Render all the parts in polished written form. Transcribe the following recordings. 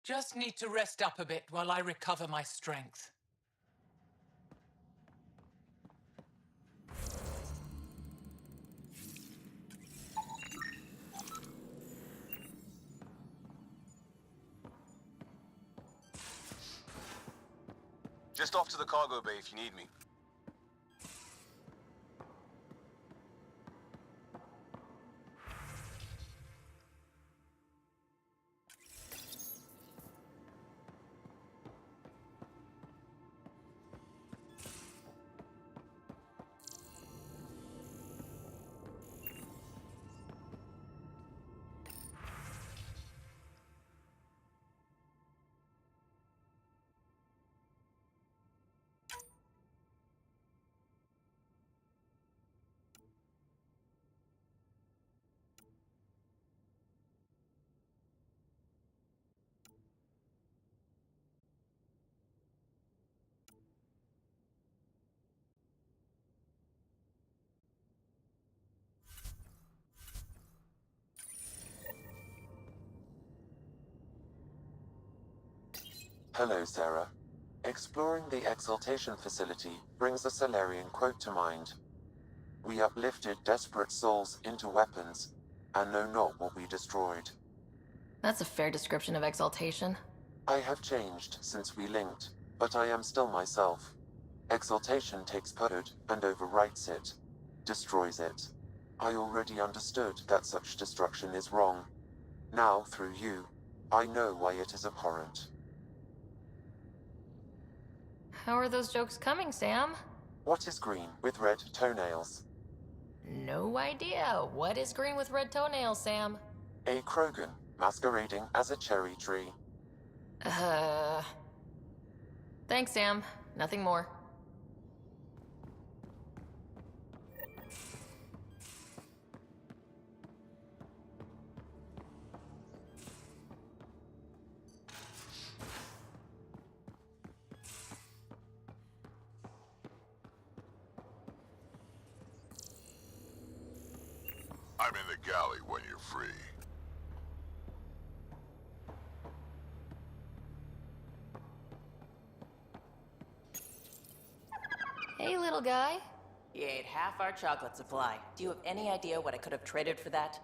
Just need to rest up a bit while I recover my strength. Just off to the cargo bay if you need me. Hello, Sarah. Exploring the Exaltation facility brings a Solarian quote to mind. We uplifted desperate souls into weapons, and know not what we destroyed. That's a fair description of Exaltation. I have changed since we linked, but I am still myself. Exaltation takes code and overwrites it, destroys it. I already understood that such destruction is wrong. Now, through you, I know why it is abhorrent. How are those jokes coming, Sam? What is green with red toenails? No idea. What is green with red toenails, Sam? A Krogan, masquerading as a cherry tree. Thanks, Sam. Nothing more. I'm in the galley when you're free. Hey, little guy. You ate half our chocolate supply. Do you have any idea what I could have traded for that?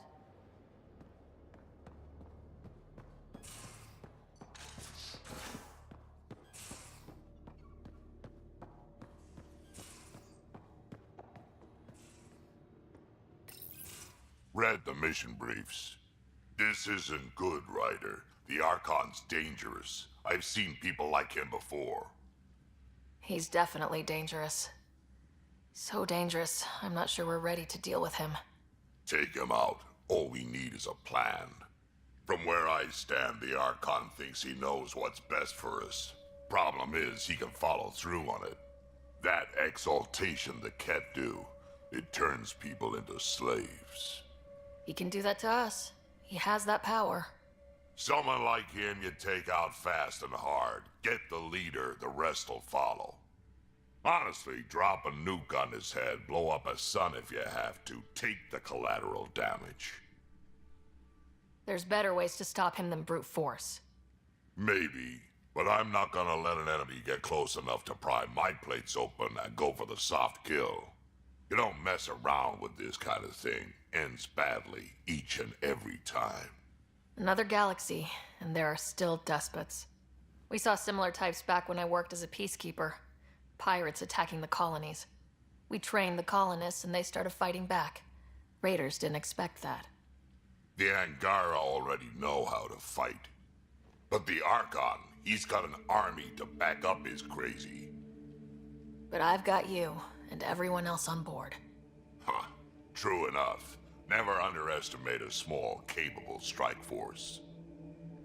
Read the mission briefs. This isn't good, Ryder. The Archon's dangerous. I've seen people like him before. He's definitely dangerous. So dangerous, I'm not sure we're ready to deal with him. Take him out. All we need is a plan. From where I stand, the Archon thinks he knows what's best for us. Problem is, he can follow through on it. That exaltation the Ket do, it turns people into slaves. He can do that to us. He has that power. Someone like him you take out fast and hard. Get the leader, the rest will follow. Honestly, drop a nuke on his head, blow up a sun if you have to. Take the collateral damage. There's better ways to stop him than brute force. Maybe, but I'm not gonna let an enemy get close enough to pry my plates open and go for the soft kill. You don't mess around with this kind of thing. Ends badly, each and every time. Another galaxy, and there are still despots. We saw similar types back when I worked as a peacekeeper. Pirates attacking the colonies. We trained the colonists and they started fighting back. Raiders didn't expect that. The Angara already know how to fight. But the Archon, he's got an army to back up his crazy. But I've got you, and everyone else on board. Huh, true enough. Never underestimate a small, capable strike force.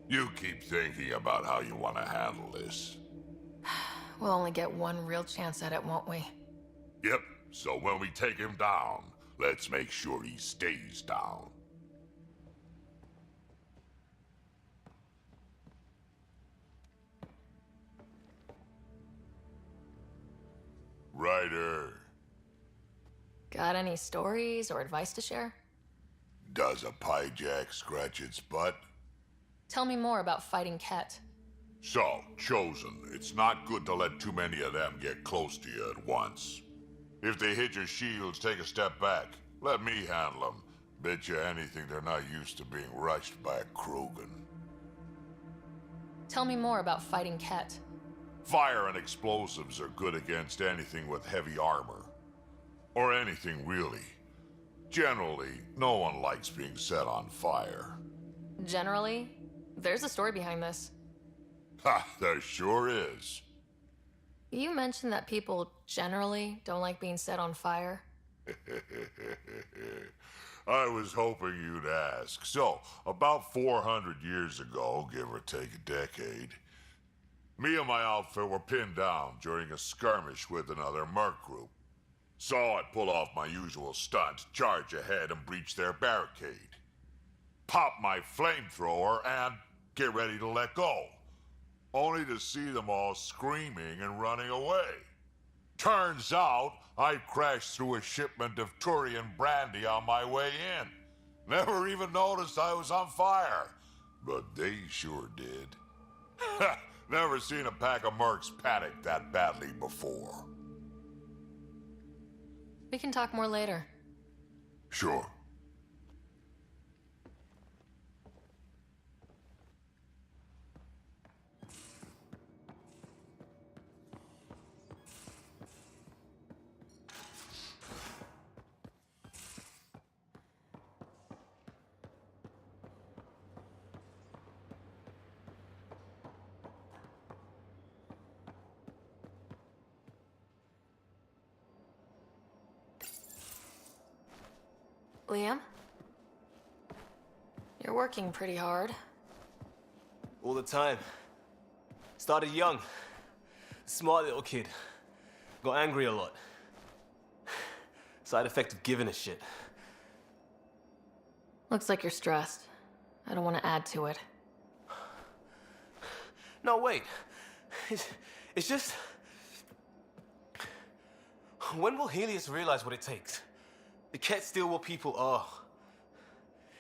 You keep thinking about how you want to handle this. We'll only get one real chance at it, won't we? Yep, so when we take him down, let's make sure he stays down. Ryder. Got any stories or advice to share? Does a pie jack scratch its butt? Tell me more about fighting Ket. So, Chosen, it's not good to let too many of them get close to you at once. If they hit your shields, take a step back. Let me handle them. Bet you anything they're not used to being rushed by a Krogan. Tell me more about fighting Ket. Fire and explosives are good against anything with heavy armor. Or anything, really. Generally, no one likes being set on fire. Generally? There's a story behind this. Ha, there sure is. You mentioned that people generally don't like being set on fire. I was hoping you'd ask. So, about 400 years ago, give or take a decade, me and my outfit were pinned down during a skirmish with another merc group. So I pull off my usual stunt, charge ahead and breach their barricade. Pop my flamethrower and get ready to let go. Only to see them all screaming and running away. Turns out, I crashed through a shipment of Turian brandy on my way in. Never even noticed I was on fire. But they sure did. Never seen a pack of mercs panic that badly before. We can talk more later. Sure. Liam? You're working pretty hard. All the time. Started young. Smart little kid. Got angry a lot. Side effect of giving a shit. Looks like you're stressed. I don't want to add to it. No, wait. It's just... When will Helios realize what it takes? The Ket still what people are.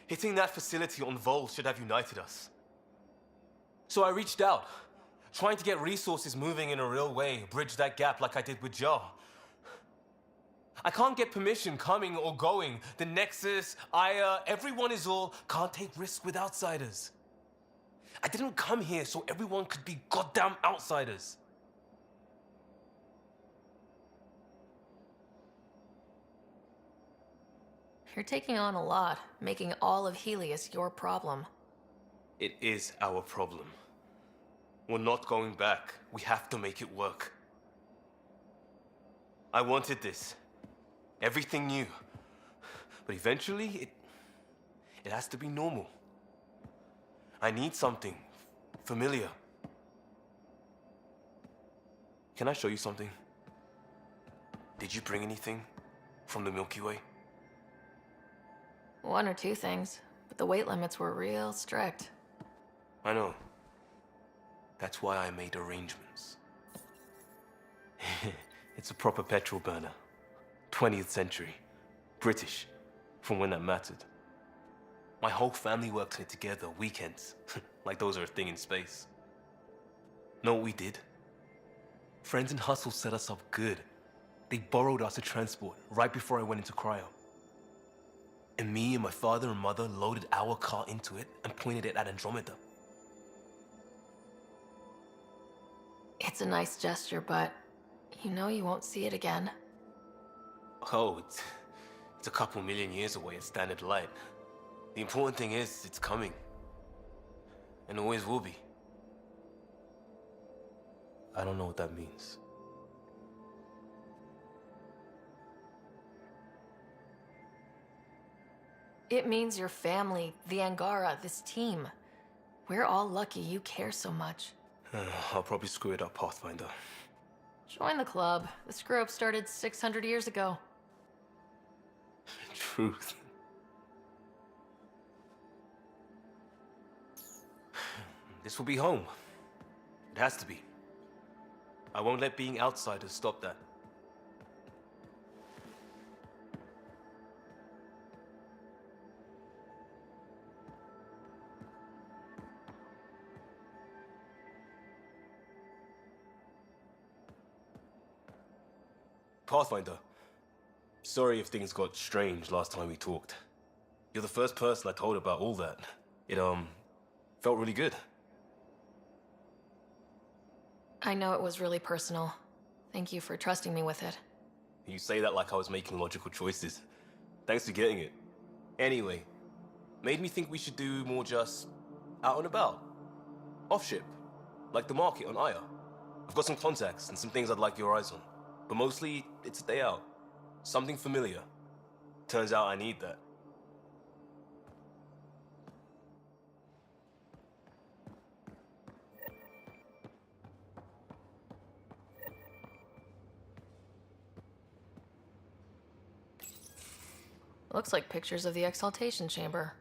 Hitting that facility on Vol should have united us. So I reached out, trying to get resources moving in a real way, bridge that gap like I did with Jar. I can't get permission coming or going. The Nexus, Aya, everyone is all can't take risks with outsiders. I didn't come here so everyone could be goddamn outsiders. You're taking on a lot, making all of Helios your problem. It is our problem. We're not going back. We have to make it work. I wanted this. Everything new. But eventually, it has to be normal. I need something familiar. Can I show you something? Did you bring anything from the Milky Way? One or two things, but the weight limits were real strict. I know. That's why I made arrangements. It's a proper petrol burner. 20th century. British. From when that mattered. My whole family works in it together, weekends. Like those are a thing in space. Know what we did? Friends in Hustle set us up good. They borrowed us a transport right before I went into cryo. And me and my father and mother loaded our car into it and pointed it at Andromeda. It's a nice gesture, but you know you won't see it again. Oh, it's a couple million years away at standard light. The important thing is, it's coming. And always will be. I don't know what that means. It means your family, the Angara, this team. We're all lucky you care so much. I'll probably screw it up, Pathfinder. Join the club. The screw-up started 600 years ago. Truth. This will be home. It has to be. I won't let being outsiders stop that. Pathfinder. Sorry if things got strange last time we talked. You're the first person I told about all that. It, felt really good. I know it was really personal. Thank you for trusting me with it. You say that like I was making logical choices. Thanks for getting it. Anyway, made me think we should do more just out and about. Off-ship, like the market on Aya. I've got some contacts and some things I'd like your eyes on. But mostly, it's a day out. Something familiar. Turns out I need that. Looks like pictures of the exaltation chamber.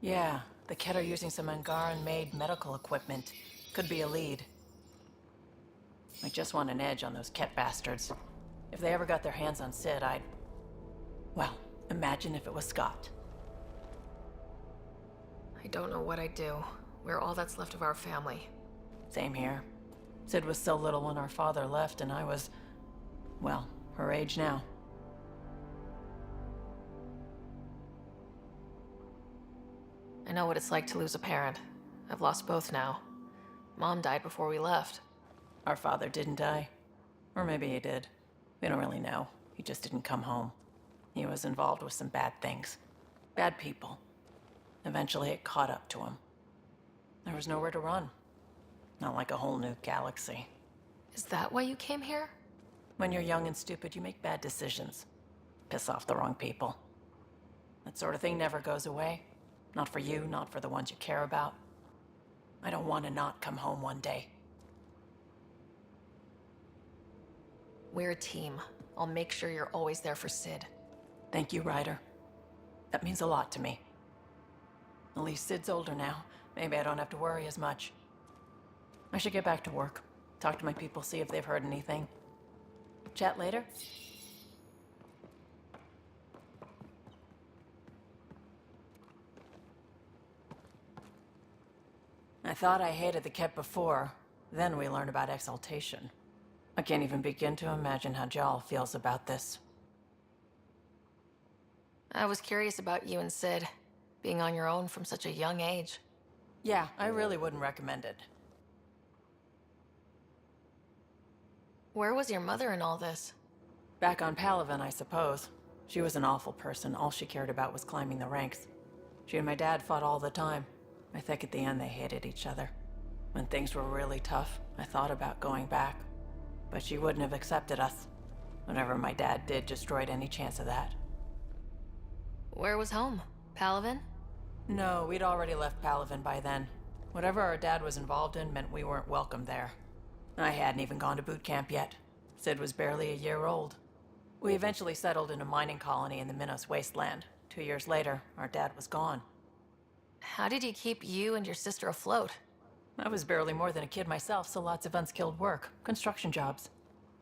Yeah, the Ket are using some Angaran-made medical equipment. Could be a lead. I just want an edge on those Ket bastards. If they ever got their hands on Sid, I'd... Well, imagine if it was Scott. I don't know what I'd do. We're all that's left of our family. Same here. Sid was so little when our father left, and I was... well, her age now. I know what it's like to lose a parent. I've lost both now. Mom died before we left. Our father didn't die. Or maybe he did. We don't really know. He just didn't come home. He was involved with some bad things. Bad people. Eventually it caught up to him. There was nowhere to run. Not like a whole new galaxy. Is that why you came here? When you're young and stupid, you make bad decisions. Piss off the wrong people. That sort of thing never goes away. Not for you, not for the ones you care about. I don't want to not come home one day. We're a team. I'll make sure you're always there for Sid. Thank you, Ryder. That means a lot to me. At least Sid's older now. Maybe I don't have to worry as much. I should get back to work. Talk to my people, see if they've heard anything. Chat later? I thought I hated the Ket before. Then we learned about exaltation. I can't even begin to imagine how Jal feels about this. I was curious about you and Sid, being on your own from such a young age. Yeah, I really wouldn't recommend it. Where was your mother in all this? Back on Palaven, I suppose. She was an awful person. All she cared about was climbing the ranks. She and my dad fought all the time. I think at the end they hated each other. When things were really tough, I thought about going back. But she wouldn't have accepted us. Whatever my dad did destroyed any chance of that. Where was home? Palaven? No, we'd already left Palaven by then. Whatever our dad was involved in meant we weren't welcome there. I hadn't even gone to boot camp yet. Sid was barely a year old. We eventually settled in a mining colony in the Minos wasteland. 2 years later, our dad was gone. How did you keep you and your sister afloat? I was barely more than a kid myself, so lots of unskilled work. Construction jobs.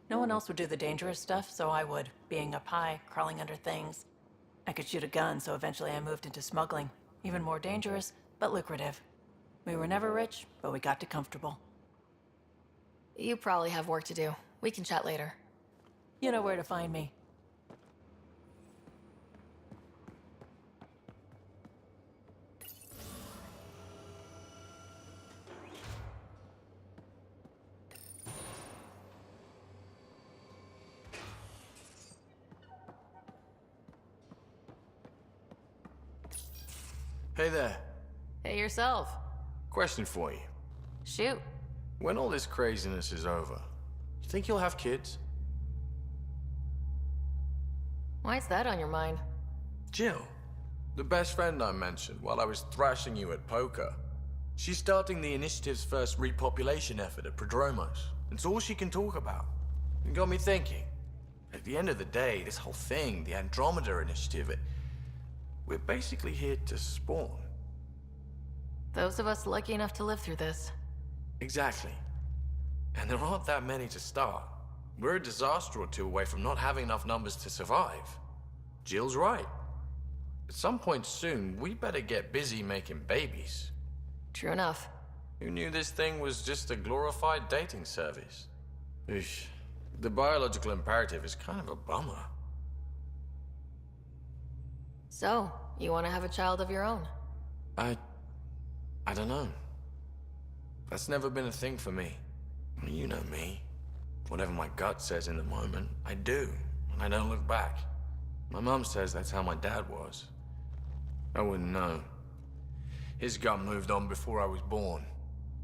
No one else would do the dangerous stuff, so I would. Being up high, crawling under things. I could shoot a gun, so eventually I moved into smuggling. Even more dangerous, but lucrative. We were never rich, but we got to comfortable. You probably have work to do. We can chat later. You know where to find me. Hey there. Hey yourself. Question for you. Shoot. When all this craziness is over, you think you'll have kids? Why is that on your mind? Jill, the best friend I mentioned while I was thrashing you at poker. She's starting the initiative's first repopulation effort at Prodromos. It's all she can talk about. It got me thinking. At the end of the day, this whole thing, the Andromeda initiative, we're basically here to spawn. Those of us lucky enough to live through this. Exactly. And there aren't that many to start. We're a disaster or two away from not having enough numbers to survive. Jill's right. At some point soon, we better get busy making babies. True enough. Who knew this thing was just a glorified dating service? Oof. The biological imperative is kind of a bummer. So, you want to have a child of your own? I don't know. That's never been a thing for me. You know me. Whatever my gut says in the moment, I do, and I don't look back. My mom says that's how my dad was. I wouldn't know. His gut moved on before I was born.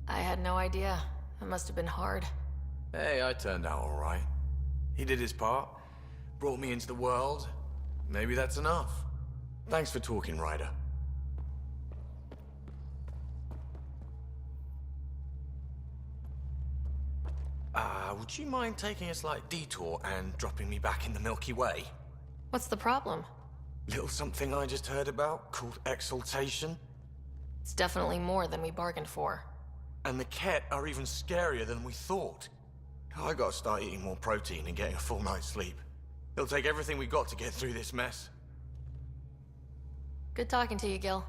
I had no idea. It must have been hard. Hey, I turned out all right. He did his part, brought me into the world. Maybe that's enough. Thanks for talking, Ryder. Would you mind taking a slight detour and dropping me back in the Milky Way? What's the problem? Little something I just heard about called exaltation. It's definitely more than we bargained for. And the Ket are even scarier than we thought. I gotta start eating more protein and getting a full night's sleep. It'll take everything we got to get through this mess. Good talking to you, Gil.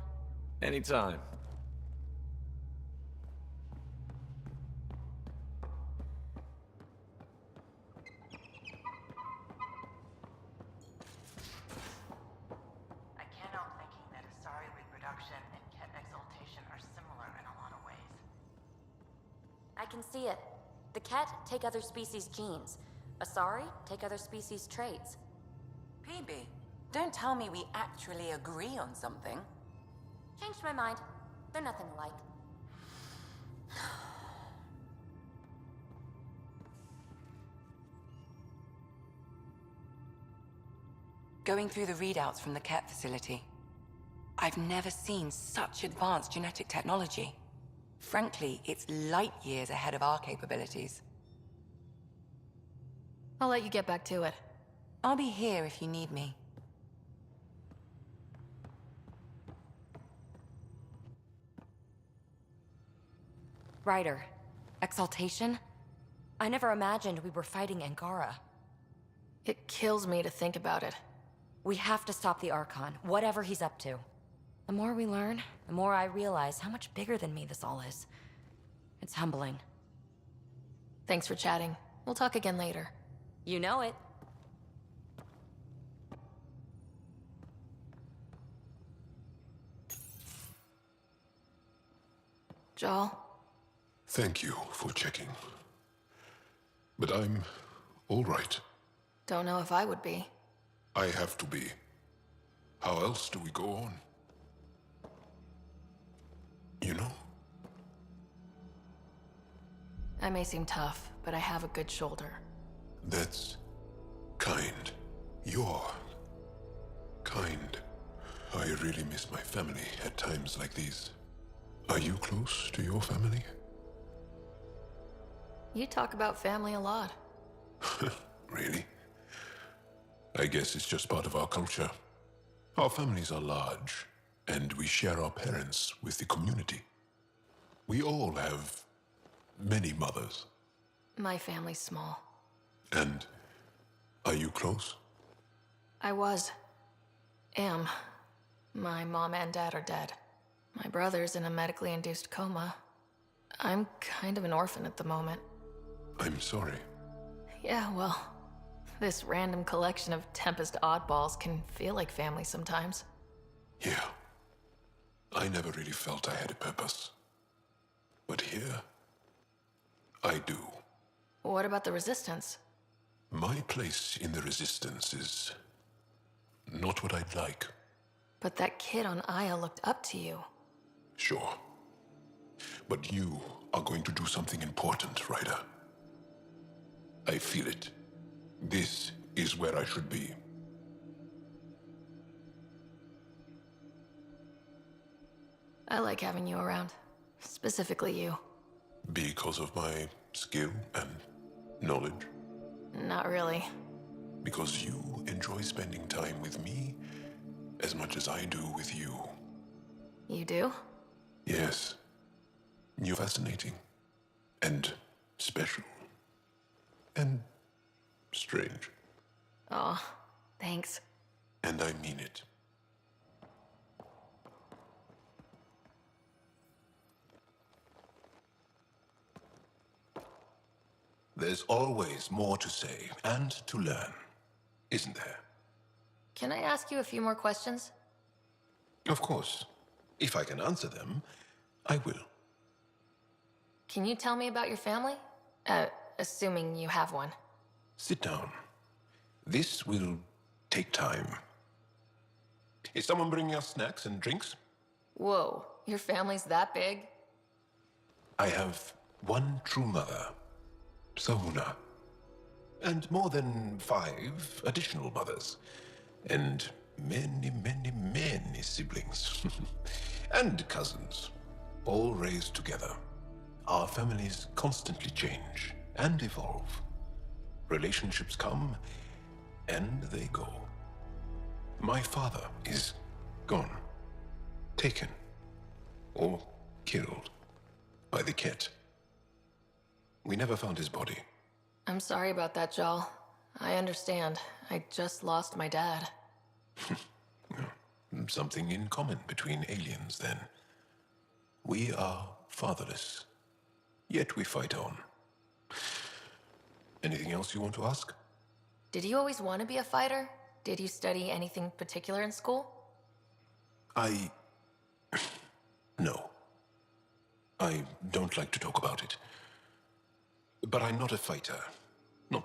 Anytime. I can't help thinking that Asari reproduction and Ket exaltation are similar in a lot of ways. I can see it. The Ket take other species' genes. Asari take other species' traits. PB, don't tell me we actually agree on something. Changed my mind. They're nothing alike. Going through the readouts from the Ket facility, I've never seen such advanced genetic technology. Frankly, it's light years ahead of our capabilities. I'll let you get back to it. I'll be here if you need me. Ryder, exaltation? I never imagined we were fighting Angara. It kills me to think about it. We have to stop the Archon, whatever he's up to. The more we learn, the more I realize how much bigger than me this all is. It's humbling. Thanks for chatting. We'll talk again later. You know it. Joel? Thank you for checking. But I'm all right. Don't know if I would be. I have to be. How else do we go on? You know? I may seem tough, but I have a good shoulder. That's kind. You're kind. I really miss my family at times like these. Are you close to your family? You talk about family a lot. Really? I guess it's just part of our culture. Our families are large, and we share our parents with the community. We all have many mothers. My family's small. And are you close? I was. Am. My mom and dad are dead. My brother's in a medically induced coma. I'm kind of an orphan at the moment. I'm sorry. Yeah, well, this random collection of Tempest oddballs can feel like family sometimes. Yeah. I never really felt I had a purpose. But here, I do. What about the Resistance? My place in the Resistance is not what I'd like. But that kid on Aya looked up to you. Sure. But you are going to do something important, Ryder. I feel it. This is where I should be. I like having you around. Specifically you. Because of my skill and knowledge? Not really. Because you enjoy spending time with me as much as I do with you. You do? Yes. You're fascinating. And special. And strange. Aw, thanks. And I mean it. There's always more to say and to learn, isn't there? Can I ask you a few more questions? Of course. If I can answer them, I will. Can you tell me about your family? Assuming you have one. Sit down. This will take time. Is someone bringing us snacks and drinks? Whoa, your family's that big? I have one true mother, Sahuna, and more than 5 additional mothers, and many, many, many siblings, and cousins, all raised together. Our families constantly change and evolve. Relationships come and they go. My father is gone, taken, or killed by the Ket. We never found his body. I'm sorry about that, Jal. I understand. I just lost my dad. Something in common between aliens, then. We are fatherless, yet we fight on. Anything else you want to ask? Did you always want to be a fighter? Did you study anything particular in school? No. I don't like to talk about it. But I'm not a fighter. Not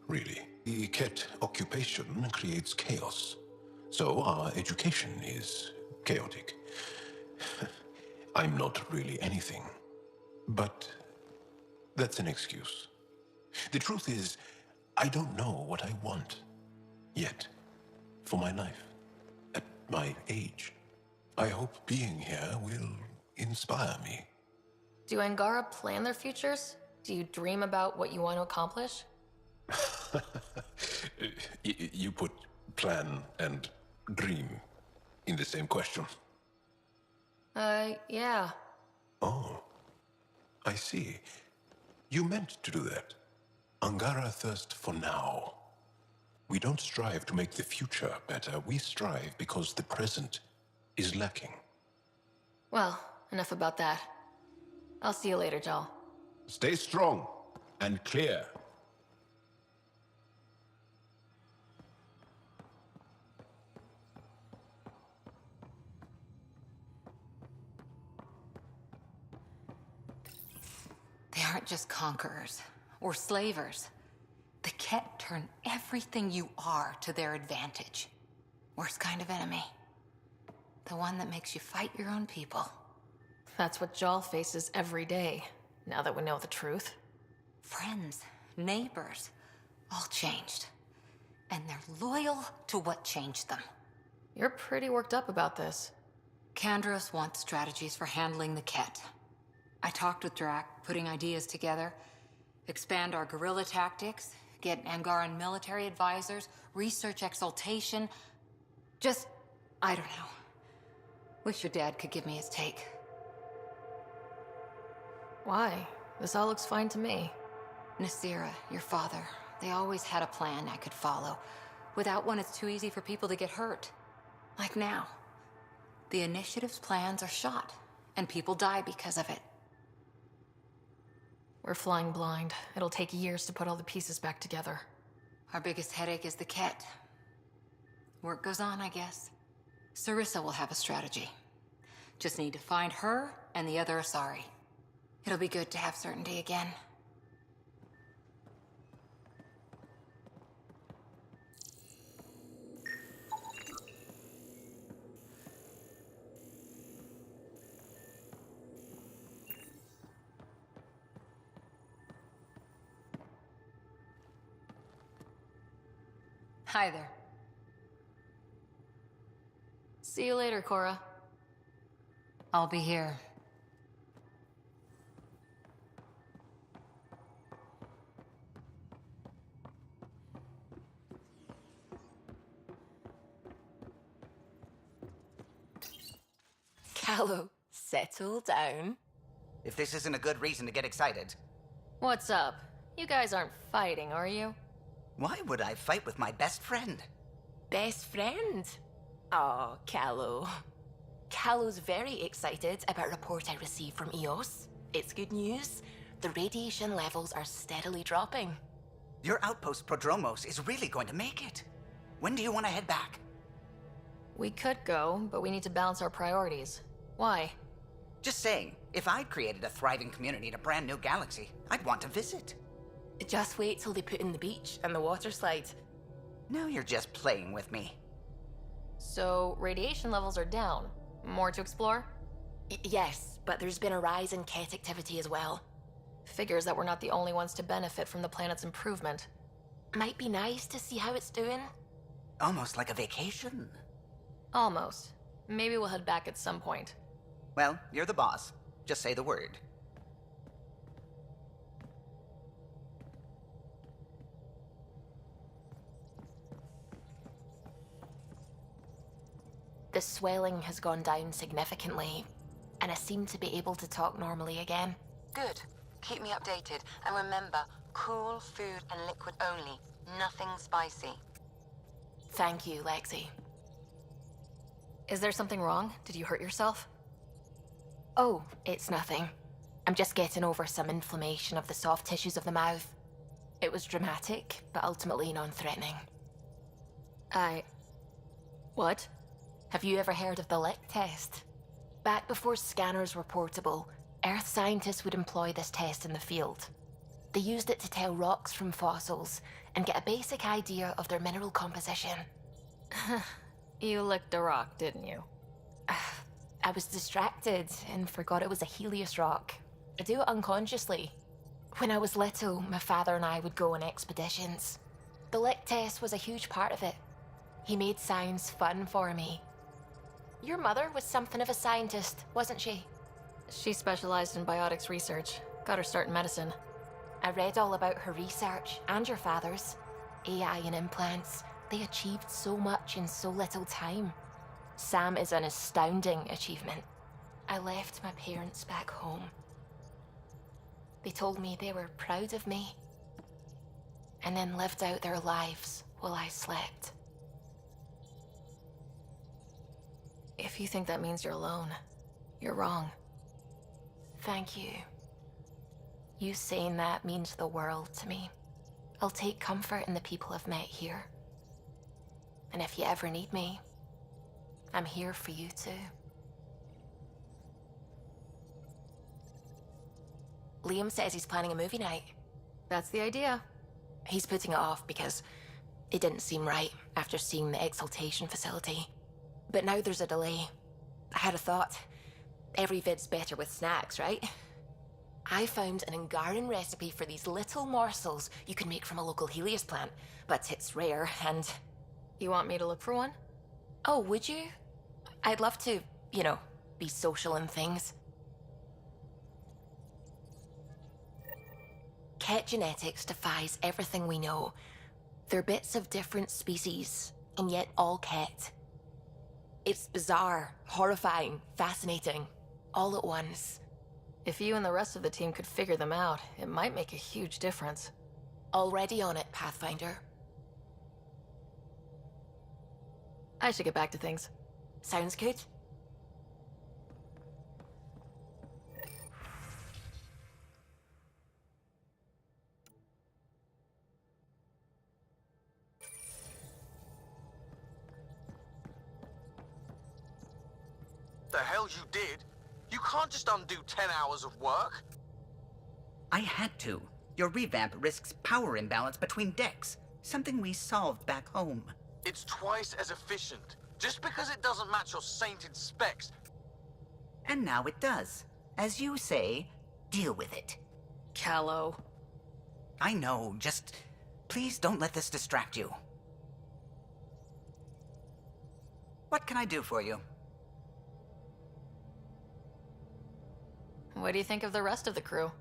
really. The Ket occupation creates chaos. So our education is chaotic. I'm not really anything. But that's an excuse. The truth is, I don't know what I want yet for my life. At my age, I hope being here will inspire me. Do Angara plan their futures? Do you dream about what you want to accomplish? You put plan and dream in the same question. Yeah. Oh, I see. You meant to do that. Angara thirst for now. We don't strive to make the future better. We strive because the present is lacking. Well, enough about that. I'll see you later, Jal. Stay strong and clear. They aren't just conquerors or slavers. The Ket turn everything you are to their advantage. Worst kind of enemy. The one that makes you fight your own people. That's what Jal faces every day, now that we know the truth. Friends, neighbors, all changed. And they're loyal to what changed them. You're pretty worked up about this. Kandros wants strategies for handling the Ket. I talked with Drac, putting ideas together. Expand our guerrilla tactics, get Angaran military advisors, research exaltation. Just, I don't know. Wish your dad could give me his take. Why? This all looks fine to me. Nasira, your father, they always had a plan I could follow. Without one, it's too easy for people to get hurt. Like now. The Initiative's plans are shot, and people die because of it. We're flying blind. It'll take years to put all the pieces back together. Our biggest headache is the Ket. Work goes on, I guess. Sarissa will have a strategy. Just need to find her and the other Asari. It'll be good to have certainty again. Hi there. See you later, Cora. I'll be here. Callow, settle down. If this isn't a good reason to get excited. What's up? You guys aren't fighting, are you? Why would I fight with my best friend? Best friend? Oh, Callow. Callow's very excited about a report I received from EOS. It's good news. the radiation levels are steadily dropping. Your outpost Prodromos is really going to make it. When do you want to head back? We could go, but we need to balance our priorities. Why? Just saying, if I'd created a thriving community in a brand new galaxy, I'd want to visit. Just wait till they put in the beach and the water slide. Now you're just playing with me. So, radiation levels are down. More to explore? Yes, but there's been a rise in Ket activity as well. Figures that we're not the only ones to benefit from the planet's improvement. Might be nice to see how it's doing. Almost like a vacation. Almost. Maybe we'll head back at some point. Well, you're the boss. Just say the word. The swelling has gone down significantly, and I seem to be able to talk normally again. Good. Keep me updated. And remember, cool food and liquid only. Nothing spicy. Thank you, Lexi. Is there something wrong? Did you hurt yourself? Oh, it's nothing. I'm just getting over some inflammation of the soft tissues of the mouth. It was dramatic, but ultimately non-threatening. What? Have you ever heard of the lick test? Back before scanners were portable, Earth scientists would employ this test in the field. They used it to tell rocks from fossils and get a basic idea of their mineral composition. You licked a rock, didn't you? I was distracted and forgot it was a Helios rock. I do it unconsciously. When I was little, my father and I would go on expeditions. The lick test was a huge part of it. He made science fun for me. Your mother was something of a scientist, wasn't she? She specialized in biotics research. Got her start in medicine. I read all about her research, and your father's. AI and implants. They achieved so much in so little time. Sam is an astounding achievement. I left my parents back home. They told me they were proud of me, and then lived out their lives while I slept. If you think that means you're alone, you're wrong. Thank you. You saying that means the world to me. I'll take comfort in the people I've met here. And if you ever need me, I'm here for you too. Liam says he's planning a movie night. That's the idea. He's putting it off because it didn't seem right after seeing the exaltation facility. But now there's a delay. I had a thought. Every vid's better with snacks, right? I found an Angaran recipe for these little morsels you can make from a local Helios plant, but it's rare and... You want me to look for one? Oh, would you? I'd love to, be social and things. Ket genetics defies everything we know. They're bits of different species, and yet all Ket. It's bizarre, horrifying, fascinating, all at once. If you and the rest of the team could figure them out, it might make a huge difference. Already on it, Pathfinder. I should get back to things. Sounds good. The hell you did? You can't just undo 10 hours of work. I had to. Your revamp risks power imbalance between decks, something we solved back home. It's twice as efficient. Just because it doesn't match your sainted specs. And now it does. As you say, deal with it. Callow. I know, just please don't let this distract you. What can I do for you? What do you think of the rest of the crew?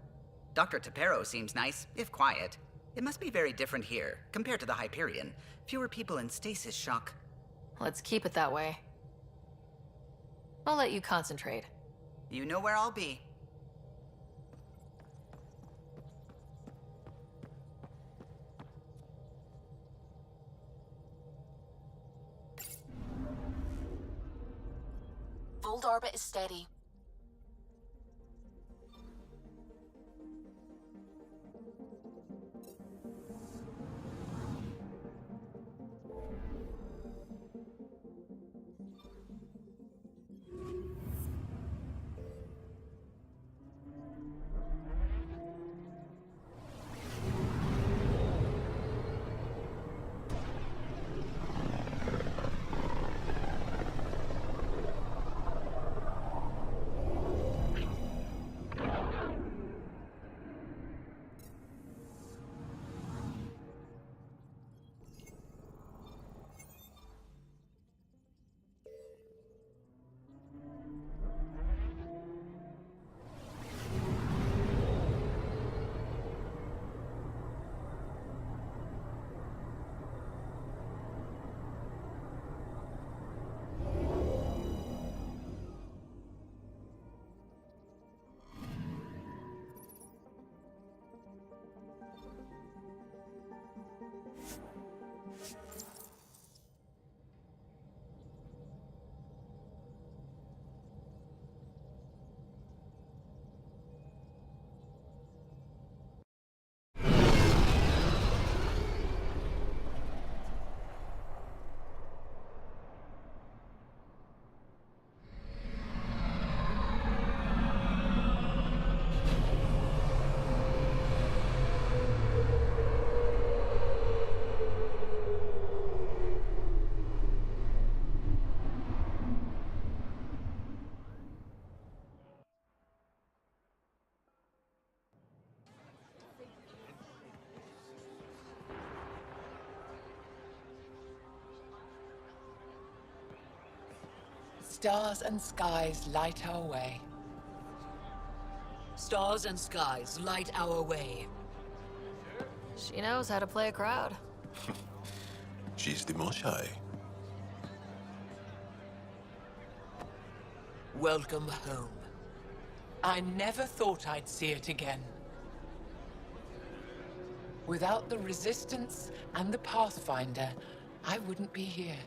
Dr. Tapero seems nice, if quiet. It must be very different here, compared to the Hyperion. Fewer people in stasis shock. Let's keep it that way. I'll let you concentrate. You know where I'll be. Fold orbit is steady. Stars and skies light our way. Stars and skies light our way. She knows how to play a crowd. She's the Moshai. Welcome home. I never thought I'd see it again. Without the Resistance and the Pathfinder, I wouldn't be here.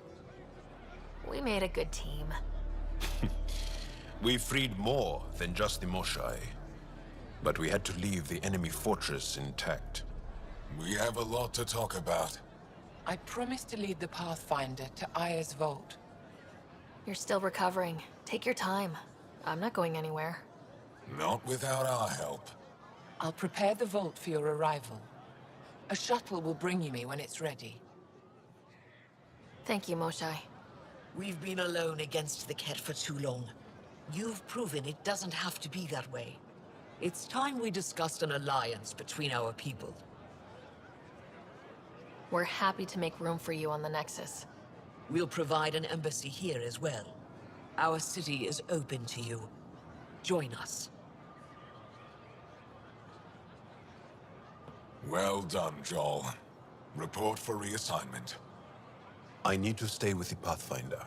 We made a good team. We freed more than just the Moshai. But we had to leave the enemy fortress intact. We have a lot to talk about. I promised to lead the Pathfinder to Aya's vault. You're still recovering. Take your time. I'm not going anywhere. Not without our help. I'll prepare the vault for your arrival. A shuttle will bring you me when it's ready. Thank you, Moshai. We've been alone against the Ket for too long. You've proven it doesn't have to be that way. It's time we discussed an alliance between our people. We're happy to make room for you on the Nexus. We'll provide an embassy here as well. Our city is open to you. Join us. Well done, Joel. Report for reassignment. I need to stay with the Pathfinder.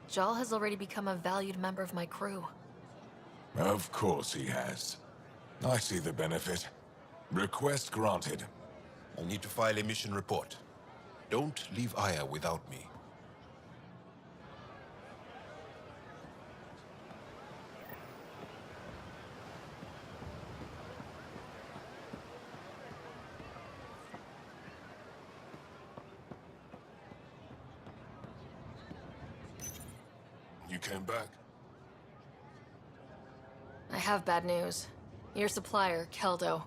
Jal has already become a valued member of my crew. Of course he has. I see the benefit. Request granted. I need to file a mission report. Don't leave Aya without me. You came back? I have bad news. Your supplier, Keldo.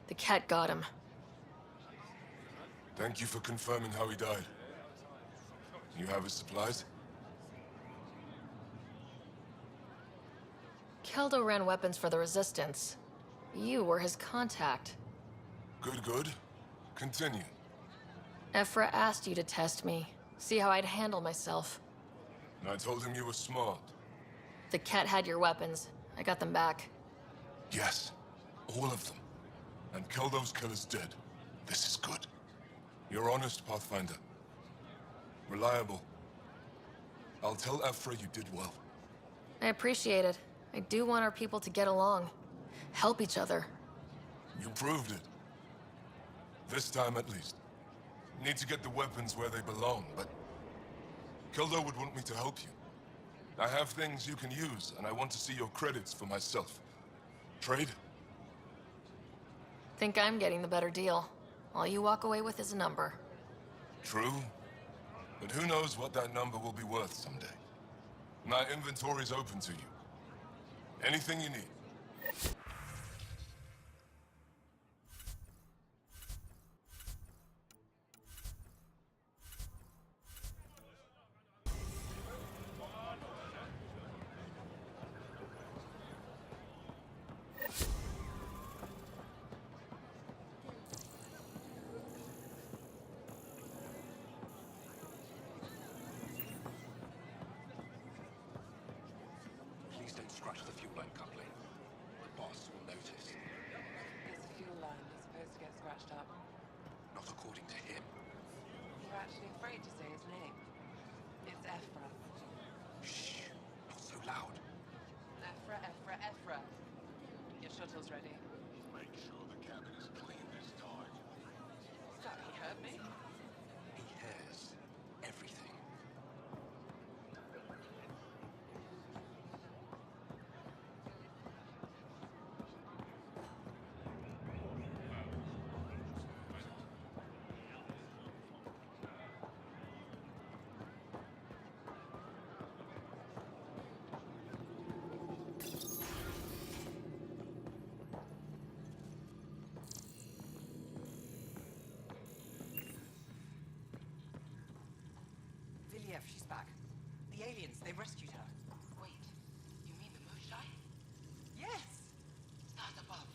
The Ket got him. Thank you for confirming how he died. You have his supplies? Keldo ran weapons for the Resistance. You were his contact. Good, good. Continue. Ephra asked you to test me, see how I'd handle myself. I told him you were smart. The Ket had your weapons. I got them back. Yes, all of them. And Keldo's killer's dead. This is good. You're honest, Pathfinder. Reliable. I'll tell Ephra you did well. I appreciate it. I do want our people to get along. Help each other. You proved it. This time, at least. Need to get the weapons where they belong, but... Keldo would want me to help you. I have things you can use, and I want to see your credits for myself. Trade? Think I'm getting the better deal. All you walk away with is a number. True. But who knows what that number will be worth someday. My inventory's open to you. Anything you need. Please don't scratch the fuel line coupling. The boss will notice. It's a fuel line. It's supposed to get scratched up. Not according to him. You're actually afraid to say his name. It's Ephra. Shh. Not so loud. Ephra, Ephra, Ephra. Your shuttle's ready. Make sure the cabin is clean this time. Sorry, he heard me. He hears everything. Viliev, she's back. The aliens, they rescued her. Wait, you mean the Moshai? Yes! Stand above.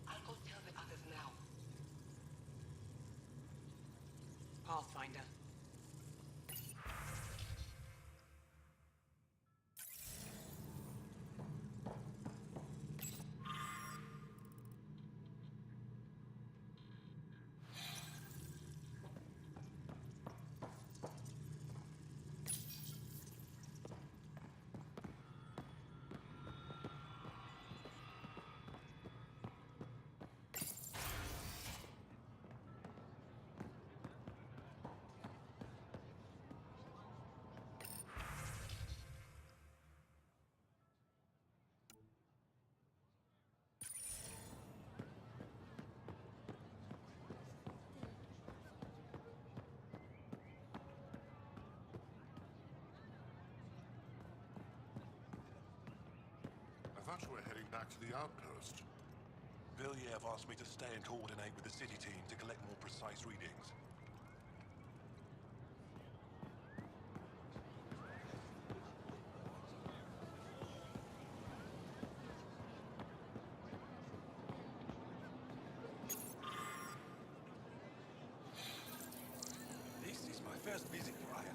I'll go tell the others now. Pathfinder. Perhaps we're heading back to the outpost. Bioware asked me to stay and coordinate with the city team to collect more precise readings. This is my first visit to Aya.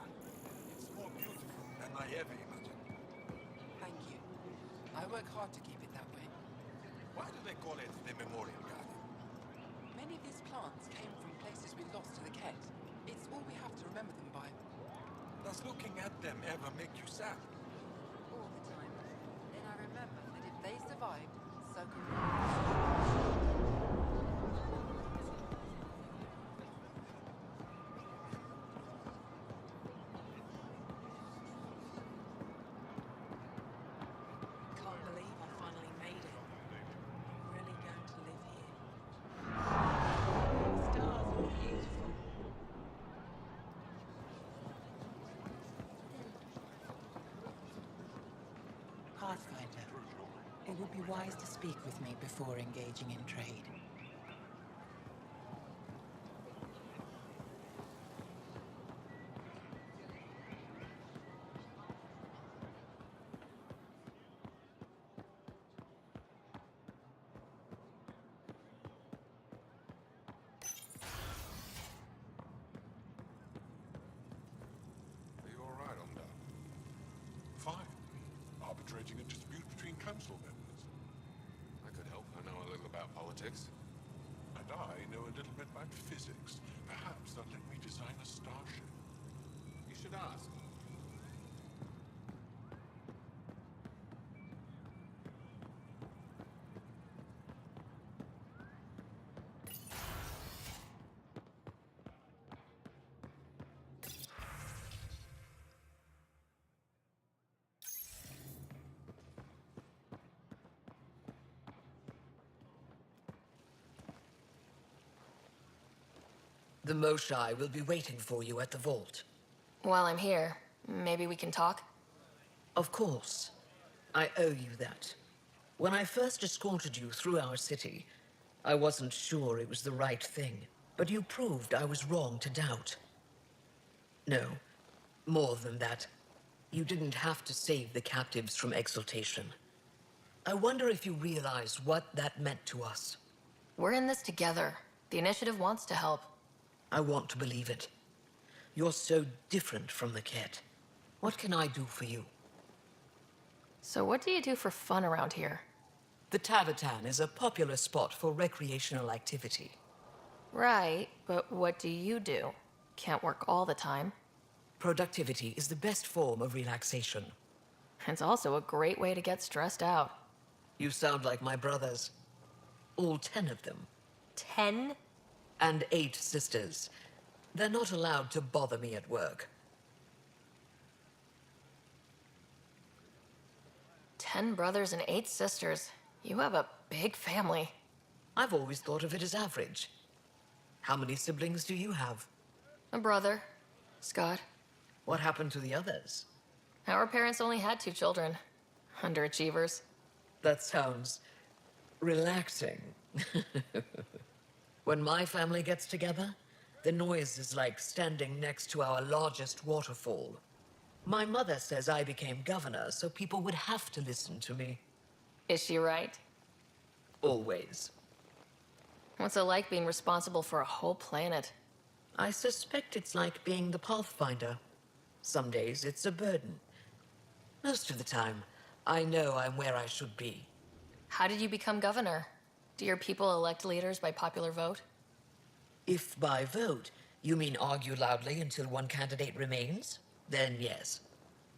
It's more beautiful than I ever imagined. Thank you. I work hard to keep it that way. Why do they call it the Memorial Garden? Many of these plants came from places we lost to the Ket. It's all we have to remember them by. Does looking at them ever make you sad? All the time. Then I remember that if they survived, so can we. Can't believe I finally made it. I'm really going to live here. The stars are beautiful. Pathfinder, it would be wise to speak with me before engaging in trade. Are you all right, Onda? Fine. Arbitrating a dispute between council members. I could help. I know a little about politics. And I know a little bit about physics. Perhaps they'll let me design a starship. You should ask. The Moshai will be waiting for you at the vault. While I'm here, maybe we can talk? Of course. I owe you that. When I first escorted you through our city, I wasn't sure it was the right thing, but you proved I was wrong to doubt. No, more than that. You didn't have to save the captives from exaltation. I wonder if you realize what that meant to us. We're in this together. The initiative wants to help. I want to believe it. You're so different from the Ket. What can I do for you? So what do you do for fun around here? The Tavatan is a popular spot for recreational activity. Right, but what do you do? Can't work all the time. Productivity is the best form of relaxation. It's also a great way to get stressed out. You sound like my brothers. All 10 of them. 10? And 8 sisters. They're not allowed to bother me at work. 10 brothers and 8 sisters. You have a big family. I've always thought of it as average. How many siblings do you have? A brother, Scott. What happened to the others? Our parents only had 2 children. Underachievers. That sounds relaxing. When my family gets together, the noise is like standing next to our largest waterfall. My mother says I became governor, so people would have to listen to me. Is she right? Always. What's it like being responsible for a whole planet? I suspect it's like being the Pathfinder. Some days it's a burden. Most of the time, I know I'm where I should be. How did you become governor? Do your people elect leaders by popular vote? If by vote you mean argue loudly until one candidate remains, then yes.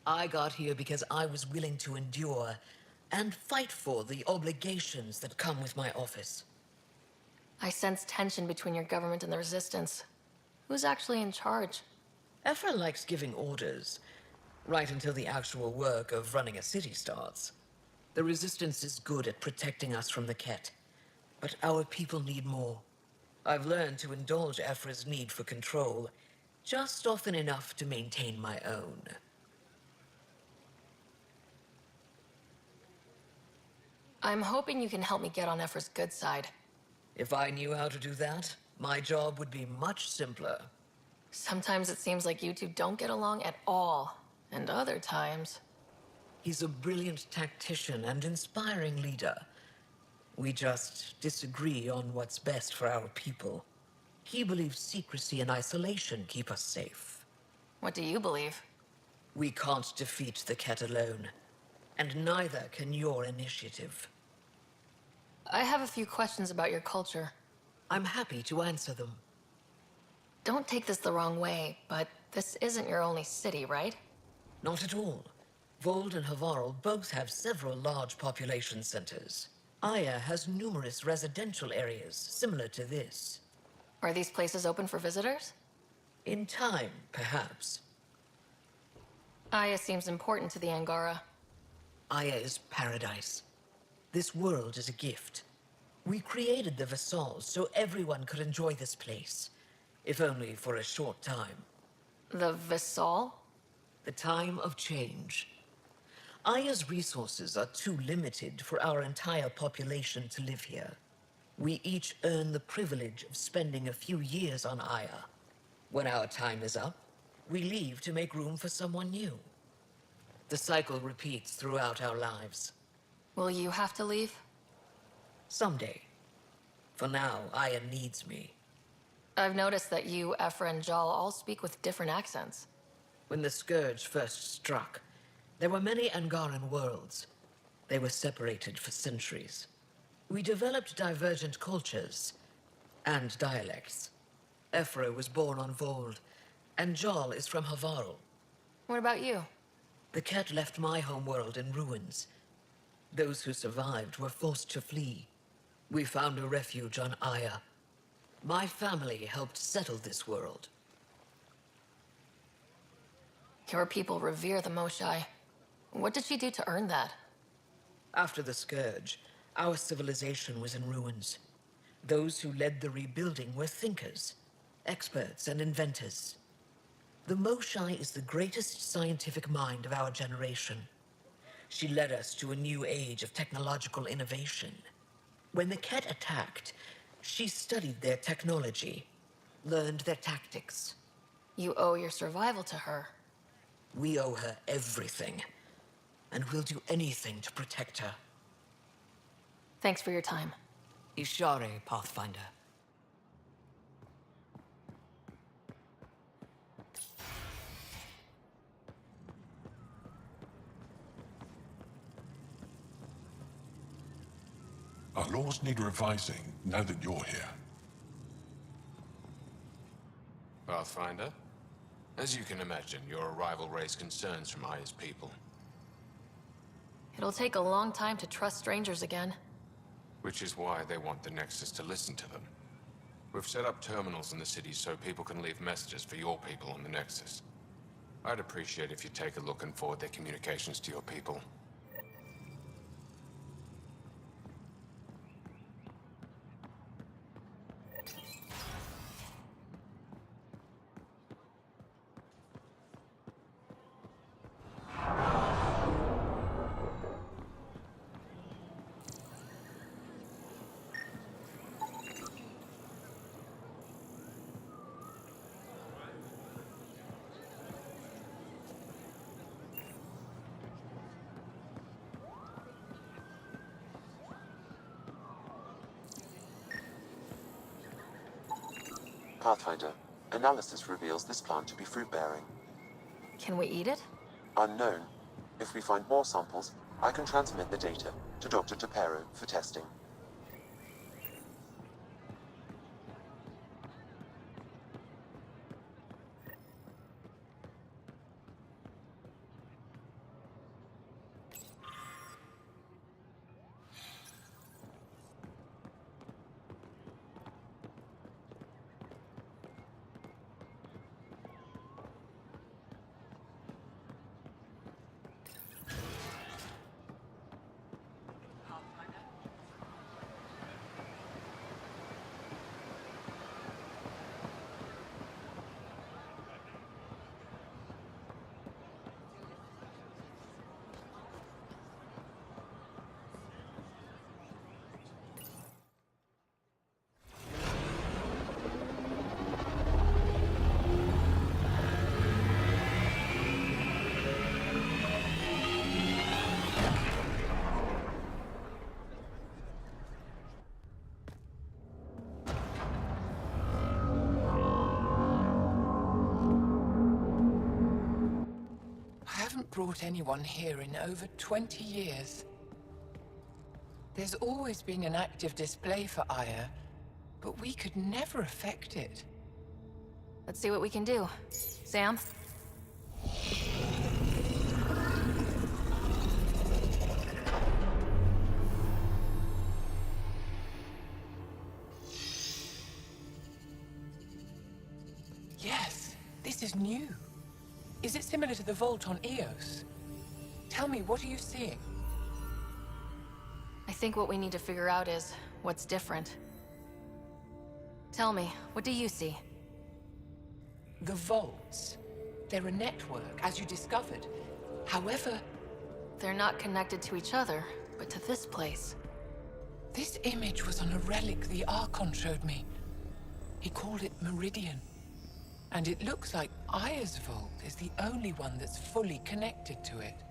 I got here because I was willing to endure and fight for the obligations that come with my office. I sense tension between your government and the Resistance. Who's actually in charge? Ephra likes giving orders, right until the actual work of running a city starts. The Resistance is good at protecting us from the Ket, but our people need more. I've learned to indulge Ephra's need for control, just often enough to maintain my own. I'm hoping you can help me get on Ephra's good side. If I knew how to do that, my job would be much simpler. Sometimes it seems like you two don't get along at all, and other times... He's a brilliant tactician and inspiring leader. We just disagree on what's best for our people. He believes secrecy and isolation keep us safe. What do you believe? We can't defeat the Ket alone, and neither can your initiative. I have a few questions about your culture. I'm happy to answer them. Don't take this the wrong way, but this isn't your only city, right? Not at all. Vold and Havarl both have several large population centers. Aya has numerous residential areas similar to this. Are these places open for visitors? In time, perhaps. Aya seems important to the Angara. Aya is paradise. This world is a gift. We created the Vassals so everyone could enjoy this place, if only for a short time. The Vassal? The time of change. Aya's resources are too limited for our entire population to live here. We each earn the privilege of spending a few years on Aya. When our time is up, we leave to make room for someone new. The cycle repeats throughout our lives. Will you have to leave? Someday. For now, Aya needs me. I've noticed that you, Ephra, and Jal all speak with different accents. When the Scourge first struck, there were many Angaran worlds. They were separated for centuries. We developed divergent cultures and dialects. Ephra was born on Vold, and Jal is from Havarl. What about you? The Ket left my homeworld in ruins. Those who survived were forced to flee. We found a refuge on Aya. My family helped settle this world. Your people revere the Moshai. What did she do to earn that? After the Scourge, our civilization was in ruins. Those who led the rebuilding were thinkers, experts, and inventors. The Moshai is the greatest scientific mind of our generation. She led us to a new age of technological innovation. When the Ket attacked, she studied their technology, learned their tactics. You owe your survival to her. We owe her everything, and we'll do anything to protect her. Thanks for your time. Ishare, Pathfinder. Our laws need revising now that you're here. Pathfinder? As you can imagine, your arrival raised concerns from Aya's people. It'll take a long time to trust strangers again. Which is why they want the Nexus to listen to them. We've set up terminals in the city so people can leave messages for your people on the Nexus. I'd appreciate if you take a look and forward their communications to your people. Pathfinder, analysis reveals this plant to be fruit-bearing. Can we eat it? Unknown. If we find more samples, I can transmit the data to Dr. Tapero for testing. brought anyone here in over 20 years. There's always been an active display for Aya, but we could never affect it. Let's see what we can do. Sam? Yes, this is new. Is it similar to the vault on Eos? Tell me, what are you seeing? I think what we need to figure out is what's different. Tell me, what do you see? The vaults. They're a network, as you discovered. However... They're not connected to each other, but to this place. This image was on a relic the Archon showed me. He called it Meridian. And it looks like Aya's vault is the only one that's fully connected to it.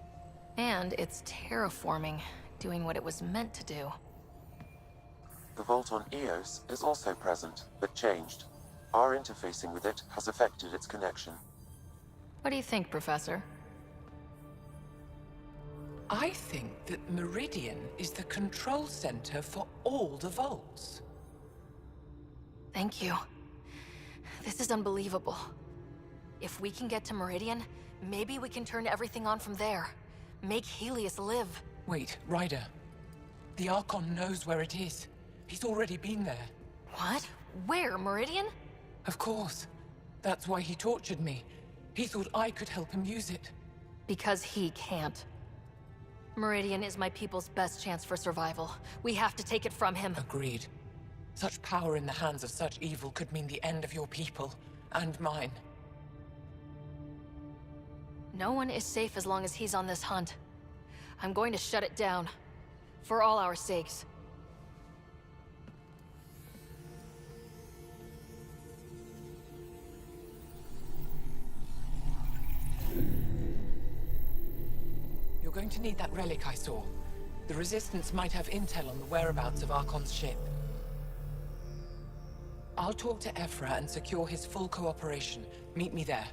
And it's terraforming, doing what it was meant to do. The vault on Eos is also present, but changed. Our interfacing with it has affected its connection. What do you think, Professor? I think that Meridian is the control center for all the vaults. Thank you. This is unbelievable. If we can get to Meridian, maybe we can turn everything on from there. Make Helios live. Wait, Ryder. The Archon knows where it is. He's already been there. What? Where? Meridian? Of course. That's why he tortured me. He thought I could help him use it. Because he can't. Meridian is my people's best chance for survival. We have to take it from him. Agreed. Such power in the hands of such evil could mean the end of your people, and mine. No one is safe as long as he's on this hunt. I'm going to shut it down. For all our sakes. You're going to need that relic I saw. The Resistance might have intel on the whereabouts of Archon's ship. I'll talk to Ephra and secure his full cooperation. Meet me there.